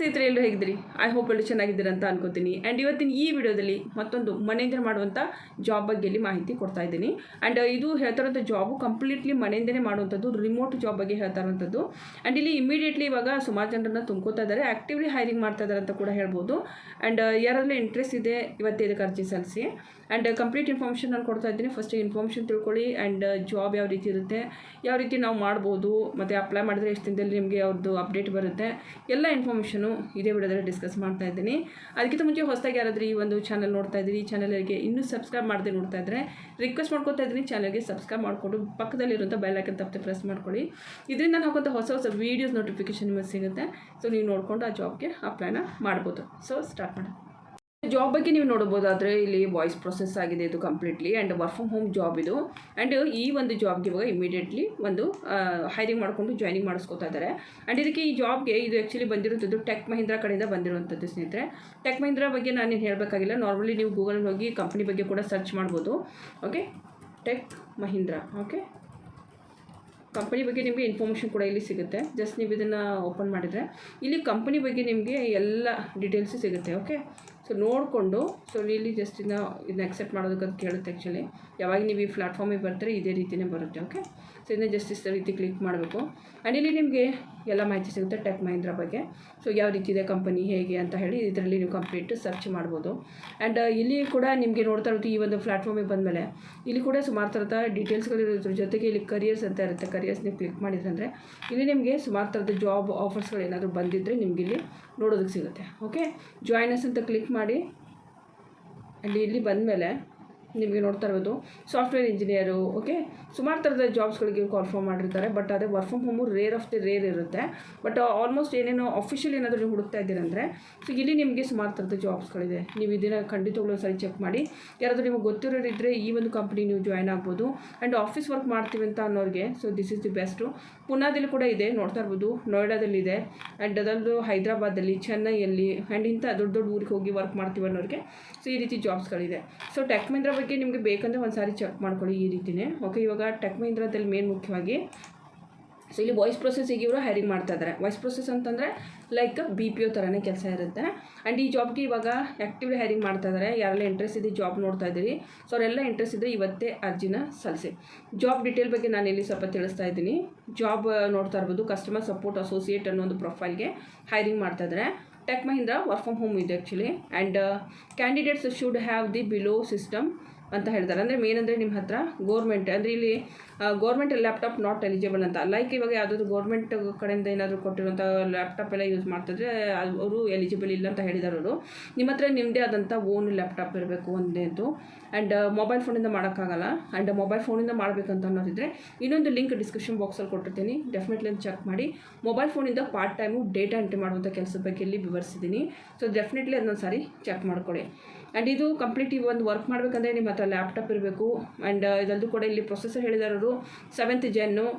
ಸ್ನೇಹಿತರೆ ಎಲ್ಲರೂ ಹೇಗಿದ್ದೀರಿ? ಐ ಹೋಪ್ ಎಲ್ಲರೂ ಚೆನ್ನಾಗಿದ್ದೀರಿ ಅಂತ ಅನ್ಕೋತೀನಿ. ಆ್ಯಂಡ್ ಇವತ್ತಿನ ಈ ವಿಡಿಯೋದಲ್ಲಿ ಮತ್ತೊಂದು ಮನೆಯಿಂದಲೇ ಮಾಡುವಂಥ ಜಾಬ್ ಬಗ್ಗೆ ಮಾಹಿತಿ ಕೊಡ್ತಾ ಇದ್ದೀನಿ. ಆ್ಯಂಡ್ ಇದು ಹೇಳ್ತಾ ಇರೋಂಥ ಜಾಬು ಕಂಪ್ಲೀಟ್ಲಿ ಮನೆಯಿಂದಲೇ ಮಾಡುವಂಥದ್ದು, ರಿಮೋಟ್ ಜಾಬ್ ಬಗ್ಗೆ ಹೇಳ್ತಾ ಇರೋಂಥದ್ದು. ಆ್ಯಂಡ್ ಇಲ್ಲಿ ಇಮಿಡಿಯೇಟ್ಲಿ ಇವಾಗ ಸುಮಾರು ಜನರನ್ನ ತುಂಬ್ಕೋತಾ ಇದ್ದಾರೆ, ಆ್ಯಕ್ಟಿವ್ಲಿ ಹೈರಿಂಗ್ ಮಾಡ್ತಾ ಇದ್ದಾರೆ ಅಂತ ಕೂಡ ಹೇಳ್ಬೋದು. ಆ್ಯಂಡ್ ಯಾರೆಲ್ಲ ಇಂಟ್ರೆಸ್ಟ್ ಇದೆ ಇವತ್ತೇ ಇದಕ್ಕೆ ಅರ್ಜಿ ಸಲ್ಲಿಸಿ. ಆ್ಯಂಡ್ ಕಂಪ್ಲೀಟ್ ಇನ್ಫಾರ್ಮೇಷನ್ ನಾನು ಕೊಡ್ತಾ ಇದ್ದೀನಿ. ಫಸ್ಟ್ ಇನ್ಫಾರ್ಮೇಷನ್ ತಿಳ್ಕೊಳ್ಳಿ. ಆ್ಯಂಡ್ ಜಾಬ್ ಯಾವ ರೀತಿ ಇರುತ್ತೆ, ಯಾವ ರೀತಿ ನಾವು ಮಾಡ್ಬೋದು, ಮತ್ತು ಅಪ್ಲೈ ಮಾಡಿದ್ರೆ ಎಷ್ಟು ದಿನದಲ್ಲಿ ನಿಮಗೆ ಅವ್ರದ್ದು ಅಪ್ಡೇಟ್ ಬರುತ್ತೆ, ಎಲ್ಲ ಇನ್ಫಾರ್ಮೇಷನು ಇದೇ ವಿಡಿಯೋದಲ್ಲಿ ಡಿಸ್ಕಸ್ ಮಾಡ್ತಾ ಇದ್ದೀನಿ. ಅದಕ್ಕಿಂತ ಮುಂಚೆ ಹೊಸದಾಗಿ ಯಾರಾದರೂ ಈ ಒಂದು ಚಾನಲ್ ನೋಡ್ತಾ ಇದ್ದೀರಿ, ಈ ಚಾನಲ್ಗೆ ಇನ್ನೂ ಸಬ್ಸ್ಕ್ರೈಬ್ ಮಾಡದೆ ನೋಡ್ತಾ ಇದ್ದರೆ ರಿಕ್ವೆಸ್ಟ್ ಮಾಡ್ಕೊತಾ ಇದ್ದೀನಿ, ಚಾನಲ್ಗೆ ಸಬ್ಸ್ಕ್ರೈಬ್ ಮಾಡಿಕೊಂಡು ಪಕ್ಕದಲ್ಲಿರುವಂಥ ಬೆಲ್ ಐಕನ್ ತಪ್ಪದೆ ಪ್ರೆಸ್ ಮಾಡ್ಕೊಳ್ಳಿ. ಇದರಿಂದ ನಾನು ಹಾಕುವಂಥ ಹೊಸ ಹೊಸ ವೀಡಿಯೋಸ್ ನೋಟಿಫಿಕೇಷನ್ ನಿಮಗೆ ಸಿಗುತ್ತೆ. ಸೊ ನೀವು ನೋಡಿಕೊಂಡು ಆ ಜಾಬ್ಗೆ ಅಪ್ಲೈನ ಮಾಡ್ಬೋದು. ಸೊ ಸ್ಟಾರ್ಟ್ ಮಾಡಿ. ಜಾಬ್ ಬಗ್ಗೆ ನೀವು ನೋಡ್ಬೋದಾದರೆ ಇಲ್ಲಿ ವಾಯ್ಸ್ ಪ್ರೊಸೆಸ್ ಆಗಿದೆ ಇದು completely. And work from home job ಇದು. ಆ್ಯಂಡ್ ಈ ಒಂದು ಜಾಬ್ಗೆ ಇವಾಗ ಇಮಿಡಿಯೇಟ್ಲಿ ಒಂದು ಹೈರಿಂಗ್ ಮಾಡಿಕೊಂಡು ಜಾಯ್ನಿಂಗ್ ಮಾಡಿಸ್ಕೊತಾ ಇದ್ದಾರೆ. ಆ್ಯಂಡ್ ಇದಕ್ಕೆ ಈ ಜಾಬ್ಗೆ ಇದು ಆ್ಯಕ್ಚುಲಿ ಬಂದಿರುವಂಥದ್ದು ಟೆಕ್ ಮಹೀಂದ್ರಾ ಕಡೆಯಿಂದ ಬಂದಿರುವಂಥದ್ದು ಸ್ನೇಹಿತರೆ. ಟೆಕ್ ಮಹೀಂದ್ರಾ ಬಗ್ಗೆ ನಾನೇನು ಹೇಳಬೇಕಾಗಿಲ್ಲ, ನಾರ್ಮಲಿ ನೀವು ಗೂಗಲಲ್ಲಿ ಹೋಗಿ ಕಂಪ್ನಿ ಬಗ್ಗೆ ಕೂಡ ಸರ್ಚ್ ಮಾಡ್ಬೋದು. Okay, tech Mahindra. Okay, company ಬಗ್ಗೆ ನಿಮಗೆ ಇನ್ಫಾರ್ಮೇಷನ್ ಕೂಡ ಇಲ್ಲಿ ಸಿಗುತ್ತೆ. ಜಸ್ಟ್ ನೀವು ಇದನ್ನು ಓಪನ್ ಮಾಡಿದರೆ ಇಲ್ಲಿ ಕಂಪನಿ ಬಗ್ಗೆ ನಿಮಗೆ ಎಲ್ಲ ಡೀಟೇಲ್ಸು ಸಿಗುತ್ತೆ. ಓಕೆ, ಸೊ ನೋಡಿಕೊಂಡು ಸೊ ಇಲ್ಲಿ ಜಸ್ಟ್ ಇದನ್ನ ಅಕ್ಸೆಪ್ಟ್ ಮಾಡೋದಕ್ಕೆ ಅದು ಕೇಳುತ್ತೆ. ಆ್ಯಕ್ಚುಲಿ ಯಾವಾಗ ನೀವು ಈ ಪ್ಲಾಟ್ಫಾರ್ಮಿಗೆ ಬರ್ತಾರೆ ಇದೇ ರೀತಿಯೇ ಬರುತ್ತೆ. ಓಕೆ, ಸೊ ಇದನ್ನ ಜಸ್ಟ್ ಇಷ್ಟ ರೀತಿ ಕ್ಲಿಕ್ ಮಾಡಬೇಕು. ಆ್ಯಂಡ್ ಇಲ್ಲಿ ನಿಮಗೆ ಎಲ್ಲ ಮಾಹಿತಿ ಸಿಗುತ್ತೆ ಟೆಕ್ ಮಹೀಂದ್ರಾ ಬಗ್ಗೆ. ಸೊ ಯಾವ ರೀತಿ ಇದೆ ಕಂಪನಿ ಹೇಗೆ ಅಂತ ಹೇಳಿ ಇದರಲ್ಲಿ ನೀವು ಕಂಪ್ಲೀಟ್ ಸರ್ಚ್ ಮಾಡ್ಬೋದು. ಆ್ಯಂಡ್ ಇಲ್ಲಿ ಕೂಡ ನಿಮಗೆ ನೋಡ್ತಾ ಇರೋದು ಈ ಒಂದು ಪ್ಲಾಟ್ಫಾರ್ಮಿಗೆ ಬಂದಮೇಲೆ ಇಲ್ಲಿ ಕೂಡ ಸುಮಾರು ಥರದ ಡೀಟೇಲ್ಸ್ಗಳು ಇರೋದ್ರ ಜೊತೆಗೆ ಇಲ್ಲಿ ಕರಿಯರ್ಸ್ ಅಂತ ಇರುತ್ತೆ. ಕರಿಯರ್ಸ್ ನೀವು ಕ್ಲಿಕ್ ಮಾಡಿದ್ರೆ ಅಂದರೆ ಇಲ್ಲಿ ನಿಮಗೆ ಸುಮಾರು ಥರದ ಜಾಬ್ ಆಫರ್ಸ್ಗಳು ಏನಾದರೂ ಬಂದಿದ್ದರೆ ನಿಮಗೆ ಇಲ್ಲಿ ನೋಡೋದಕ್ಕೆ ಸಿಗುತ್ತೆ. ಓಕೆ, ಜಾಯ್ನಸ್ ಅಂತ ಕ್ಲಿಕ್ ಮಾಡಿ ಇಲ್ಲಿ ಬಂದಮೇಲೆ ನಿಮಗೆ ನೋಡ್ತಾ ಇರೋದು ಸಾಫ್ಟ್ವೇರ್ ಇಂಜಿನಿಯರು. ಓಕೆ, ಸುಮಾರು ಥರದ ಜಾಬ್ಸ್ಗಳಿಗೆ ಕಾಲ್ಫಾರ್ಮ್ ಮಾಡಿರ್ತಾರೆ. ಬಟ್ ಅದೇ work from home rare of the rare ಇರುತ್ತೆ. ಬಟ್ ಆಲ್ಮೋಸ್ಟ್ ಏನೇನೋ ಅಫಿಷಿಯಲ್ ಏನಾದರೂ ನೀವು ಹುಡುಕ್ತಾ ಇದ್ದೀರಂದರೆ ಸೊ ಇಲ್ಲಿ ನಿಮಗೆ ಸುಮಾರು ಥರದ ಜಾಬ್ಸ್ಗಳಿದೆ. ನೀವು ಇದನ್ನು ಖಂಡಿತವಾಗ್ಲೂ ಸರಿ ಚೆಕ್ ಮಾಡಿ. ಯಾರಾದರೂ ನಿಮಗೆ ಗೊತ್ತಿರೋರಿದ್ದರೆ ಈ ಒಂದು ಕಂಪ್ನಿ ನೀವು ಜಾಯ್ನ್ ಆಗ್ಬೋದು. ಆ್ಯಂಡ್ ಆಫೀಸ್ ವರ್ಕ್ ಮಾಡ್ತೀವಿ ಅಂತ ಅನ್ನೋರಿಗೆ so this is the best. ಪುನಾದಲ್ಲಿ ಕೂಡ ಇದೆ, ನೋಡ್ತಾ ಇರ್ಬೋದು. ನೋಯ್ಡಾದಲ್ಲಿದೆ, ಆ್ಯಂಡ್ ಅದರಲ್ಲೂ ಹೈದರಾಬಾದಲ್ಲಿ, ಚೆನ್ನೈಯಲ್ಲಿ, ಆ್ಯಂಡ್ ಇಂಥ ದೊಡ್ಡ ದೊಡ್ಡ ಊರಿಗೆ ಹೋಗಿ ವರ್ಕ್ ಮಾಡ್ತೀವಿ ಅನ್ನೋರಿಗೆ ಸೊ ಈ ರೀತಿ ಜಾಬ್ಸ್ಗಳಿದೆ. ಸೊ ಟೆಕ್ ಮಹೀಂದ್ರಾ ಬಗ್ಗೆ ನಿಮಗೆ ಬೇಕಂದರೆ ಒಂದು ಸಾರಿ ಚೆಕ್ ಮಾಡ್ಕೊಳ್ಳಿ ಈ ರೀತಿಯೇ. ಓಕೆ, ಇವಾಗ ಟೆಕ್ ಮಹೀಂದ್ರಾದಲ್ಲಿ ಮೇನ್ ಮುಖ್ಯವಾಗಿ ಸೊ ಇಲ್ಲಿ ವಾಯ್ಸ್ ಪ್ರೊಸೆಸ್ಸಿಗೆ ಇವರು ಹೈರಿಂಗ್ ಮಾಡ್ತಾ ಇದ್ದಾರೆ. ವಾಯ್ಸ್ ಪ್ರೊಸೆಸ್ ಅಂತಂದರೆ ಲೈಕ್ BPO ಥರನೇ ಕೆಲಸ ಇರುತ್ತೆ. ಆ್ಯಂಡ್ ಈ ಜಾಬ್ಗೆ ಇವಾಗ ಆ್ಯಕ್ಟಿವ್ಲಿ ಹೈರಿಂಗ್ ಮಾಡ್ತಾ ಇದ್ದಾರೆ. ಯಾರೆಲ್ಲ ಇಂಟ್ರೆಸ್ಟ್ ಇದೆ ಜಾಬ್ ನೋಡ್ತಾ ಇದ್ದೀರಿ, ಸೊ ಅವರೆಲ್ಲ ಇಂಟ್ರೆಸ್ಟ್ ಇದ್ದರೆ ಇವತ್ತೇ ಅರ್ಜಿನ ಸಲ್ಲಿಸಿ. ಜಾಬ್ ಡೀಟೇಲ್ ಬಗ್ಗೆ ನಾನು ಇಲ್ಲಿ ಸ್ವಲ್ಪ ತಿಳಿಸ್ತಾ ಇದ್ದೀನಿ. ಜಾಬ್ ನೋಡ್ತಾ ಇರ್ಬೋದು, ಕಸ್ಟಮರ್ ಸಪೋರ್ಟ್ ಅಸೋಸಿಯೇಟ್ ಅನ್ನೋ ಒಂದು ಪ್ರೊಫೈಲ್ಗೆ ಹೈರಿಂಗ್ ಮಾಡ್ತಾ ಇದ್ದಾರೆ. Tech Mahindra work from home ಇದೆ actually. And candidates should have the below system ಅಂತ ಹೇಳ್ತಾರೆ. ಅಂದರೆ ಮೇನ್ ಅಂದರೆ ನಿಮ್ಮ ಹತ್ರ ಗೋರ್ಮೆಂಟ್ ಅಂದರೆ ಇಲ್ಲಿ ಗೌರ್ಮೆಂಟ್ ಲ್ಯಾಪ್ಟಾಪ್ ನಾಟ್ ಎಲಿಜಿಬಲ್ ಅಂತ. ಲೈಕ್ ಇವಾಗ ಯಾವುದಾದ್ರು ಗೌರ್ಮೆಂಟ್ ಕಡೆಯಿಂದ ಏನಾದರೂ ಕೊಟ್ಟಿರುವಂಥ ಲ್ಯಾಪ್ಟಾಪ್ ಎಲ್ಲ ಯೂಸ್ ಮಾಡ್ತಿದ್ರೆ ಅವರು ಎಲಿಜಿಬಲ್ ಇಲ್ಲ ಅಂತ ಹೇಳಿದ್ದಾರೆ ಅವರು. ನಿಮ್ಮ ಹತ್ರ ನಿಮ್ಮದೇ ಆದಂಥ ಓನ್ ಲ್ಯಾಪ್ಟಾಪ್ ಇರಬೇಕು ಒಂದೇದು. ಆ್ಯಂಡ್ ಮೊಬೈಲ್ ಫೋನಿಂದ ಮಾಡೋಕ್ಕಾಗಲ್ಲ. ಆ್ಯಂಡ್ ಮೊಬೈಲ್ ಫೋನಿಂದ ಮಾಡಬೇಕಂತ ಅನ್ನೋದಿದ್ರೆ ಇನ್ನೊಂದು ಲಿಂಕ್ ಡಿಸ್ಕ್ರಿಪ್ಷನ್ ಬಾಕ್ಸಲ್ಲಿ ಕೊಟ್ಟಿರ್ತೀನಿ, ಡೆಫಿನೆಟ್ಲಿ ಚೆಕ್ ಮಾಡಿ. ಮೊಬೈಲ್ ಫೋನಿಂದ ಪಾರ್ಟ್ ಟೈಮು ಡೇಟಾ ಎಂಟ್ರಿ ಮಾಡುವಂಥ ಕೆಲಸದ ಬಗ್ಗೆ ಇಲ್ಲಿ ವಿವರಿಸಿದ್ದೀನಿ. ಸೊ ಡೆಫಿನೆಟ್ಲಿ ಅದನ್ನೊಂದು ಸಾರಿ ಚೆಕ್ ಮಾಡ್ಕೊಳ್ಳಿ. ಆ್ಯಂಡ್ ಇದು ಕಂಪ್ಲೀಟ್ ಒಂದು ವರ್ಕ್ ಮಾಡಬೇಕಂದ್ರೆ ನಿಮ್ಮ ಹತ್ರ ಲ್ಯಾಪ್ಟಾಪ್ ಇರಬೇಕು. ಆ್ಯಂಡ್ ಇದರದ್ದು ಕೂಡ ಇಲ್ಲಿ ಪ್ರೊಸೆಸರ್ ಹೇಳಿದಾರರು 7th Gen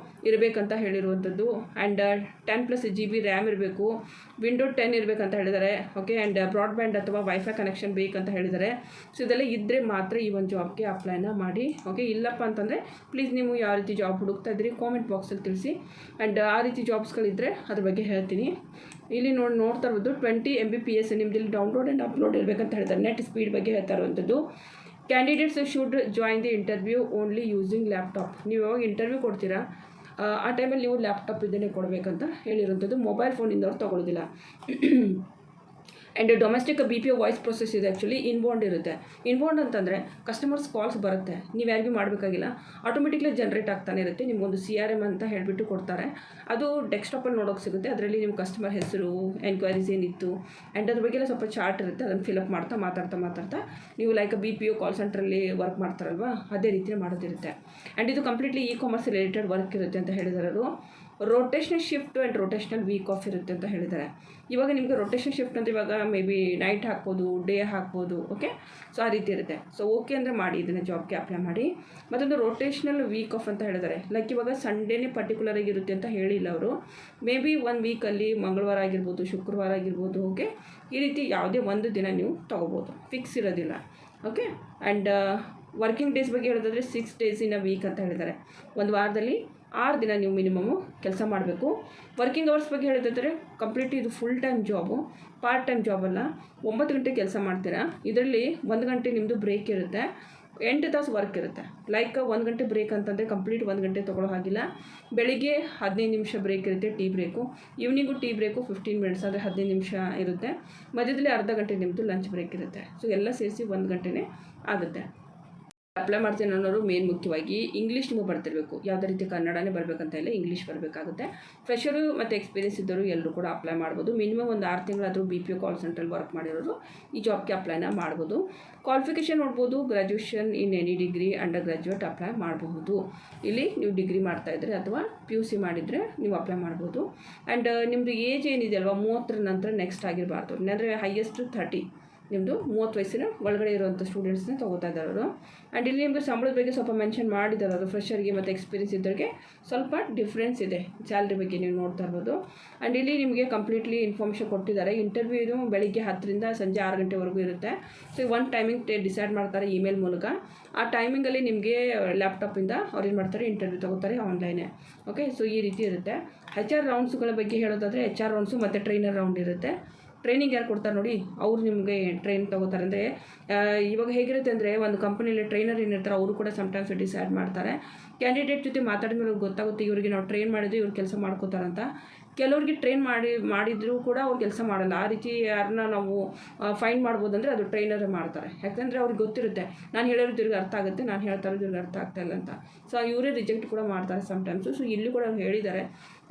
ಇರಬೇಕಂತ ಹೇಳಿರುವಂಥದ್ದು. ಆ್ಯಂಡ್ 10+ GB ರ್ಯಾಮ್ ಇರಬೇಕು, ವಿಂಡೋ 10 ಇರಬೇಕಂತ ಹೇಳಿದ್ದಾರೆ. ಓಕೆ, ಆ್ಯಂಡ್ ಬ್ರಾಡ್ಬ್ಯಾಂಡ್ ಅಥವಾ ವೈಫೈ ಕನೆಕ್ಷನ್ ಬೇಕಂತ ಹೇಳಿದ್ದಾರೆ. ಸೊ ಇದೆಲ್ಲ ಇದ್ದರೆ ಮಾತ್ರ ಈ ಒಂದು ಜಾಬ್ಗೆ ಅಪ್ಲೈನ ಮಾಡಿ. ಓಕೆ, ಇಲ್ಲಪ್ಪ ಅಂತಂದರೆ ಪ್ಲೀಸ್ ನೀವು ಯಾವ ರೀತಿ ಜಾಬ್ ಹುಡುಕ್ತಾ ಇದ್ದೀರಿ ಕಾಮೆಂಟ್ ಬಾಕ್ಸಲ್ಲಿ ತಿಳಿಸಿ. ಆ್ಯಂಡ್ ಆ ರೀತಿ ಜಾಬ್ಸ್ಗಳಿದ್ದರೆ ಅದ್ರ ಬಗ್ಗೆ ಹೇಳ್ತೀನಿ. ಇಲ್ಲಿ ನೋಡ್ತಾ ಇರ್ಬೋದು 20 Mbps ನಿಮ್ದು ಇಲ್ಲಿ ಡೌನ್ಲೋಡ್ ಆ್ಯಂಡ್ ಅಪ್ಲೋಡ್ ಇರಬೇಕಂತ ಹೇಳ್ತಾರೆ. ನೆಟ್ ಸ್ಪೀಡ್ ಬಗ್ಗೆ ಹೇಳ್ತಾ ಇರುವಂಥದ್ದು. Candidates should join the interview only using laptop. ನೀವು ಯಾವಾಗ ಇಂಟರ್ವ್ಯೂ ಕೊಡ್ತೀರಾ ಆ ಟೈಮಲ್ಲಿ ನೀವು ಲ್ಯಾಪ್ಟಾಪ್ ಇದನ್ನೇ ಕೊಡಬೇಕಂತ ಹೇಳಿರುವಂಥದ್ದು. ಮೊಬೈಲ್ ಫೋನಿಂದ ಅವ್ರು ತೊಗೊಳ್ಳೋದಿಲ್ಲ. And domestic BPO voice process ಇದೆ ಆ್ಯಕ್ಚುಲಿ. ಇನ್ಬೌಂಡ್ ಇರುತ್ತೆ. ಇನ್ಬೌಂಡ್ ಅಂತಂದರೆ ಕಸ್ಟಮರ್ಸ್ ಕಾಲ್ಸ್ ಬರುತ್ತೆ, ನೀವು ಯಾರಿಗೂ ಮಾಡಬೇಕಾಗಿಲ್ಲ, ಆಟೋಮೆಟಿಕ್ಲಿ ಜನ್ರೇಟ್ ಆಗ್ತಾನೆ ಇರುತ್ತೆ. ನಿಮಗೊಂದು CRM ಅಂತ ಹೇಳಿಬಿಟ್ಟು ಕೊಡ್ತಾರೆ. ಅದು ಡೆಸ್ಕ್ಟಾಪಲ್ಲಿ ನೋಡೋಕೆ ಸಿಗುತ್ತೆ. ಅದರಲ್ಲಿ ನಿಮ್ಮ ಕಸ್ಟಮರ್ ಹೆಸರು, ಎನ್ಕ್ವೈರೀಸ್ ಏನಿತ್ತು, ಆ್ಯಂಡ್ ಅದ್ರ ಬಗ್ಗೆ ಸ್ವಲ್ಪ ಚಾರ್ಟ್ ಇರುತ್ತೆ. ಅದನ್ನು ಫಿಲಪ್ ಮಾಡ್ತಾ ಮಾತಾಡ್ತಾ ನೀವು ಲೈಕ್ BPO ಕಾಲ್ ಸೆಂಟ್ರಲ್ಲಿ ವರ್ಕ್ ಮಾಡ್ತಾರಲ್ವ ಅದೇ ರೀತಿ ಮಾಡೋದಿರುತ್ತೆ. ಆ್ಯಂಡ್ ಇದು ಕಂಪ್ಲೀಟ್ಲಿ ಕಾಮರ್ಸ್ ರಿಲೇಟೆಡ್ ವರ್ಕ್ ಇರುತ್ತೆ ಅಂತ ಹೇಳಿದ್ದಾರೆ ಅವರು. Rotational shift and rotational week off ಇರುತ್ತೆ ಅಂತ ಹೇಳಿದ್ದಾರೆ. ಇವಾಗ ನಿಮಗೆ ರೊಟೇಷನ್ ಶಿಫ್ಟ್ ಅಂದರೆ ಇವಾಗ ಮೇ ಬಿ ನೈಟ್ ಹಾಕ್ಬೋದು, ಡೇ ಹಾಕ್ಬೋದು. ಓಕೆ, ಸೊ ಆ ರೀತಿ ಇರುತ್ತೆ. ಸೊ ಓಕೆ ಅಂದರೆ ಮಾಡಿ, ಇದನ್ನು ಜಾಬ್ಗೆ ಅಪ್ಲೈ ಮಾಡಿ. ಮತ್ತೊಂದು ರೋಟೇಷನಲ್ ವೀಕ್ ಆಫ್ ಅಂತ ಹೇಳಿದ್ದಾರೆ. ಲೈಕ್ ಇವಾಗ ಸಂಡೇನೇ ಪರ್ಟಿಕ್ಯುಲರ್ ಆಗಿರುತ್ತೆ ಅಂತ ಹೇಳಿಲ್ಲ ಅವರು. ಮೇ ಬಿ 1 ವೀಕಲ್ಲಿ ಮಂಗಳವಾರ ಆಗಿರ್ಬೋದು, ಶುಕ್ರವಾರ ಆಗಿರ್ಬೋದು. ಓಕೆ, ಈ ರೀತಿ ಯಾವುದೇ ಒಂದು ದಿನ ನೀವು ತೊಗೋಬೋದು, ಫಿಕ್ಸ್ ಇರೋದಿಲ್ಲ. ಓಕೆ, ಆ್ಯಂಡ್ ವರ್ಕಿಂಗ್ ಡೇಸ್ ಬಗ್ಗೆ ಹೇಳೋದಾದರೆ 6 days ಇನ್ ಅ ವೀಕ್ ಅಂತ ಹೇಳಿದ್ದಾರೆ. ಒಂದು ವಾರದಲ್ಲಿ 6 ದಿನ ನೀವು ಮಿನಿಮಮ್ಮು ಕೆಲಸ ಮಾಡಬೇಕು. ವರ್ಕಿಂಗ್ ಅವರ್ಸ್ ಬಗ್ಗೆ ಹೇಳಿದ್ರೆ ಕಂಪ್ಲೀಟ್ಲಿ ಇದು full time job, part time ಜಾಬಲ್ಲ. 9 ಗಂಟೆ ಕೆಲಸ ಮಾಡ್ತೀರಾ, ಇದರಲ್ಲಿ 1 ಗಂಟೆ ನಿಮ್ಮದು ಬ್ರೇಕ್ ಇರುತ್ತೆ, 8 ತಾಸು ವರ್ಕ್ ಇರುತ್ತೆ. ಲೈಕ್ 1 ಗಂಟೆ ಬ್ರೇಕ್ ಅಂತಂದರೆ ಕಂಪ್ಲೀಟ್ 1 ಗಂಟೆ ತೊಗೊಳ್ಳೋ ಹಾಗಿಲ್ಲ. ಬೆಳಿಗ್ಗೆ 15 ನಿಮಿಷ ಬ್ರೇಕ್ ಇರುತ್ತೆ, tea break. Evening tea break 15 minutes ಅಂದರೆ 15 ನಿಮಿಷ ಇರುತ್ತೆ. ಮಧ್ಯದಲ್ಲಿ ಅರ್ಧ ಗಂಟೆ ನಿಮ್ಮದು ಲಂಚ್ ಬ್ರೇಕ್ ಇರುತ್ತೆ. ಸೊ ಎಲ್ಲ ಸೇರಿಸಿ 1 ಗಂಟೆನೇ ಆಗುತ್ತೆ. ಅಪ್ಲೈ ಮಾಡ್ತೀನಿ ಅನ್ನೋರು ಮೇನ್ ಮುಖ್ಯವಾಗಿ ಇಂಗ್ಲೀಷ್ ನಿಮಗೆ ಬರ್ತಿರಬೇಕು. ಯಾವುದೇ ರೀತಿ ಕನ್ನಡನೇ ಬರಬೇಕಂತ ಇಲ್ಲ, ಇಂಗ್ಲೀಷ್ ಬರಬೇಕಾಗುತ್ತೆ. ಫ್ರೆಷರು ಮತ್ತು ಎಕ್ಸ್ಪೀರಿಯನ್ಸ್ ಇದ್ದವರು ಎಲ್ಲರೂ ಕೂಡ ಅಪ್ಲೈ ಮಾಡ್ಬೋದು. ಮಿನಿಮಮ್ ಒಂದು 6 ತಿಂಗಳಾದರೂ BPO ಕಾಲ್ ಸೆಂಟ್ರಲ್ಲಿ ವರ್ಕ್ ಮಾಡಿರೋರು ಈ ಜಾಬ್ಗೆ ಅಪ್ಲೈನ ಮಾಡ್ಬೋದು. ಕ್ವಾಲಿಫಿಕೇಷನ್ ನೋಡ್ಬೋದು, graduation in any degree, under graduate apply ಮಾಡಬಹುದು. ಇಲ್ಲಿ ನೀವು ಡಿಗ್ರಿ ಮಾಡ್ತಾಯಿದ್ರೆ ಅಥವಾ PUC ಮಾಡಿದರೆ ನೀವು ಅಪ್ಲೈ ಮಾಡ್ಬೋದು. ಆ್ಯಂಡ್ ನಿಮ್ಮದು ಏಜ್ ಏನಿದೆ ಅಲ್ವಾ, 30 ನಂತರ ನೆಕ್ಸ್ಟ್ ಆಗಿರಬಾರ್ದು. ಅಂದರೆ ಹೈಯೆಸ್ಟ್ 30, ನಿಮ್ಮದು 30 ವಯಸ್ಸಿನ ಒಳಗಡೆ ಇರುವಂಥ ಸ್ಟೂಡೆಂಟ್ಸ್ನ ತೊಗೋತಾ ಇದ್ದಾರೆ ಅವರು. ಆ್ಯಂಡ್ ಇಲ್ಲಿ ನಿಮಗೆ ಸಂಬಳದ ಬಗ್ಗೆ ಸ್ವಲ್ಪ ಮೆನ್ಷನ್ ಮಾಡಿದ್ದಾರೆ ಅವರು. ಫ್ರೆಷರ್ಗೆ ಮತ್ತು ಎಕ್ಸ್ಪೀರಿಯನ್ಸ್ ಇದ್ದವ್ರಿಗೆ ಸ್ವಲ್ಪ ಡಿಫ್ರೆನ್ಸ್ ಇದೆ ಸ್ಯಾಲ್ರಿ ಬಗ್ಗೆ ನೀವು ನೋಡ್ತಾ ಇರ್ಬೋದು. ಆ್ಯಂಡ್ ಇಲ್ಲಿ ನಿಮಗೆ ಕಂಪ್ಲೀಟ್ಲಿ ಇನ್ಫಾರ್ಮೇಷನ್ ಕೊಟ್ಟಿದ್ದಾರೆ. ಇಂಟರ್ವ್ಯೂ ಇದು ಬೆಳಿಗ್ಗೆ 10ರಿಂದ ಸಂಜೆ 6 ಗಂಟೆವರೆಗೂ ಇರುತ್ತೆ. ಸೊ ಒಂದು ಟೈಮಿಂಗ್ ಡಿಸೈಡ್ ಮಾಡ್ತಾರೆ ಇಮೇಲ್ ಮೂಲಕ. ಆ ಟೈಮಿಂಗಲ್ಲಿ ನಿಮಗೆ ಲ್ಯಾಪ್ಟಾಪಿಂದ ಅವ್ರು ಏನು ಮಾಡ್ತಾರೆ, ಇಂಟರ್ವ್ಯೂ ತೊಗೋತಾರೆ ಆನ್ಲೈನೇ. ಓಕೆ, ಸೊ ಈ ರೀತಿ ಇರುತ್ತೆ. HR ರೌಂಡ್ಸ್ಗಳ ಬಗ್ಗೆ ಹೇಳೋದಾದರೆ HR ರೌಂಡ್ಸು ಮತ್ತು ಟ್ರೈನರ್ ರೌಂಡ್ ಇರುತ್ತೆ. ಟ್ರೈನಿಂಗ್ ಯಾರು ಕೊಡ್ತಾರೆ ನೋಡಿ, ಅವ್ರು ನಿಮಗೆ ಟ್ರೈನ್ ತೊಗೋತಾರೆ. ಅಂದರೆ ಇವಾಗ ಹೇಗಿರುತ್ತೆ ಅಂದರೆ, ಒಂದು ಕಂಪನಿಯಲ್ಲಿ ಟ್ರೈನರ್ ಏನಿರ್ತಾರೆ ಅವರು ಕೂಡ ಸಮ್ಟೈಮ್ಸ್ ಡಿಸೈಡ್ ಮಾಡ್ತಾರೆ. ಕ್ಯಾಂಡಿಡೇಟ್ ಜೊತೆ ಮಾತಾಡಿದ ಮೇಲೆ ಗೊತ್ತಾಗುತ್ತೆ ಇವರಿಗೆ ನಾವು ಟ್ರೈನ್ ಮಾಡಿದ್ವಿ, ಇವ್ರು ಕೆಲಸ ಮಾಡ್ಕೋತಾರಂತ. ಕೆಲವ್ರಿಗೆ ಟ್ರೈನ್ ಮಾಡಿದರೂ ಕೂಡ ಅವ್ರು ಕೆಲಸ ಮಾಡಲ್ಲ. ಆ ರೀತಿ ಯಾರನ್ನ ನಾವು ಫೈನ್ ಮಾಡ್ಬೋದು ಅಂದರೆ ಅದು ಟ್ರೈನರೇ ಮಾಡ್ತಾರೆ. ಯಾಕಂದರೆ ಅವ್ರಿಗೆ ಗೊತ್ತಿರುತ್ತೆ ನಾನು ಹೇಳಿರೋದು ಇವ್ರಿಗೆ ಅರ್ಥ ಆಗುತ್ತೆ, ನಾನು ಹೇಳ್ತಾ ಇರೋದು ಇವ್ರಿಗೆ ಅರ್ಥ ಆಗ್ತಾಯಿಲ್ಲ ಅಂತ. ಸೊ ಇವರೇ ರಿಜೆಕ್ಟ್ ಕೂಡ ಮಾಡ್ತಾರೆ ಸಮ್ಟೈಮ್ಸು. ಸೊ ಇಲ್ಲಿ ಕೂಡ ಅವ್ರು ಹೇಳಿದ್ದಾರೆ,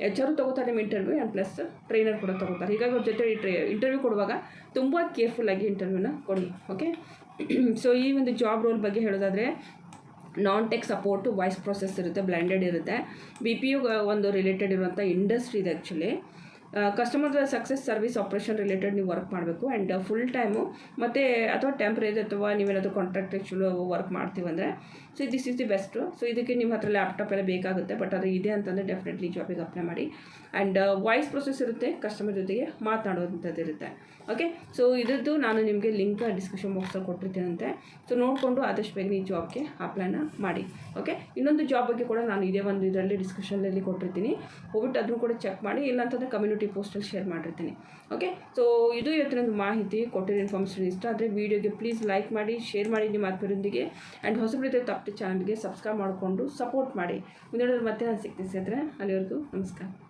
HR ತೊಗೋತಾರೆ ನಿಮ್ಮ ಇಂಟರ್ವ್ಯೂ, ಆ್ಯಂಡ್ ಪ್ಲಸ್ ಟ್ರೈನರ್ ಕೂಡ ತೊಗೋತಾರೆ. ಹೀಗಾಗಿ ಅವ್ರ ಜೊತೆ ಇಂಟರ್ವ್ಯೂ ಕೊಡುವಾಗ ತುಂಬ ಕೇರ್ಫುಲ್ಲಾಗಿ ಇಂಟರ್ವ್ಯೂನ ಕೊಡಿ. ಓಕೆ, ಸೊ ಈ ಒಂದು ಜಾಬ್ ರೋಲ್ ಬಗ್ಗೆ ಹೇಳೋದಾದರೆ non tech support, voice process ಇರುತ್ತೆ, ಬ್ಲೆಂಡೆಡ್ ಇರುತ್ತೆ. BPO ಒಂದು ರಿಲೇಟೆಡ್ ಇರುವಂಥ ಇಂಡಸ್ಟ್ರಿ ಇದೆ actually. Customer success service operation related ನೀವು ವರ್ಕ್ ಮಾಡಬೇಕು. ಆ್ಯಂಡ್ ಫುಲ್ ಟೈಮು ಮತ್ತು ಅಥವಾ ಟೆಂಪ್ರರಿ ಅಥವಾ ನೀವೇನಾದರೂ ಕಾಂಟ್ರಾಕ್ಟೆಕ್ಚುಲ್ ವರ್ಕ್ ಮಾಡ್ತೀವಂದರೆ so this is the best. So ಇದಕ್ಕೆ ನಿಮ್ಮ ಹತ್ರ ಲ್ಯಾಪ್ಟಾಪ್ ಎಲ್ಲ ಬೇಕಾಗುತ್ತೆ, ಬಟ್ ಅದು ಇದೆ ಅಂತಂದರೆ ಡೆಫಿನೆಟ್ಲಿ ಜಾಬಿಗೆ ಅಪ್ಲೈ ಮಾಡಿ. ಆ್ಯಂಡ್ ವಾಯ್ಸ್ ಪ್ರೊಸೆಸ್ ಇರುತ್ತೆ, ಕಸ್ಟಮರ್ ಜೊತೆಗೆ ಮಾತನಾಡುವಂಥದ್ದು ಇರುತ್ತೆ. ಓಕೆ, ಸೊ ಇದ್ರದ್ದು ನಾನು ನಿಮಗೆ ಲಿಂಕ್ ಡಿಸ್ಕ್ರಿಪ್ಷನ್ ಬಾಕ್ಸಲ್ಲಿ ಕೊಟ್ಟಿರ್ತೀನಂತೆ. ಸೊ ನೋಡಿಕೊಂಡು ಆದಷ್ಟು ಬೇಗ ಈ ಜಾಬ್ಗೆ ಅಪ್ಲೈನ ಮಾಡಿ. ಓಕೆ, ಇನ್ನೊಂದು ಜಾಬ್ ಬಗ್ಗೆ ಕೂಡ ನಾನು ಇದೇ ಒಂದು ಇದರಲ್ಲಿ ಡಿಸ್ಕ್ರಿಪ್ಷನಲ್ಲಿ ಕೊಟ್ಟಿರ್ತೀನಿ, ಹೋಗ್ಬಿಟ್ಟು ಅದನ್ನು ಕೂಡ ಚೆಕ್ ಮಾಡಿ. ಇಲ್ಲಾಂತಂದರೆ ಕಮ್ಯುನಿಟಿ ಪೋಸ್ಟಲ್ಲಿ ಶೇರ್ ಮಾಡಿರ್ತೀನಿ. ಓಕೆ, ಸೊ ಇದು ಇವತ್ತಿನೊಂದು ಮಾಹಿತಿ. ಕೊಟ್ಟಿರೋ ಇನ್ಫಾರ್ಮೇಷನ್ ಇಷ್ಟ ಆದರೆ ವೀಡಿಯೋಗೆ ಪ್ಲೀಸ್ ಲೈಕ್ ಮಾಡಿ, ಶೇರ್ ಮಾಡಿ ನಿಮ್ಮ ಆತ್ಮೀಯರೊಂದಿಗೆ. ಆ್ಯಂಡ್ ಹೊಸಬರಿದ್ದರೆ ತಪ್ಪು ಚಾನಲ್ಗೆ ಸಬ್ಸ್ಕ್ರೈಬ್ ಮಾಡಿಕೊಂಡು ಸಪೋರ್ಟ್ ಮಾಡಿ. ಮುಂದೆ ಮತ್ತೆ ನಾನು ಸಿಗ್ತೀನಿ ಸ್ನೇಹಿತರೆ. ಅಲ್ಲಿವರೆಗೂ ನಮಸ್ಕಾರ.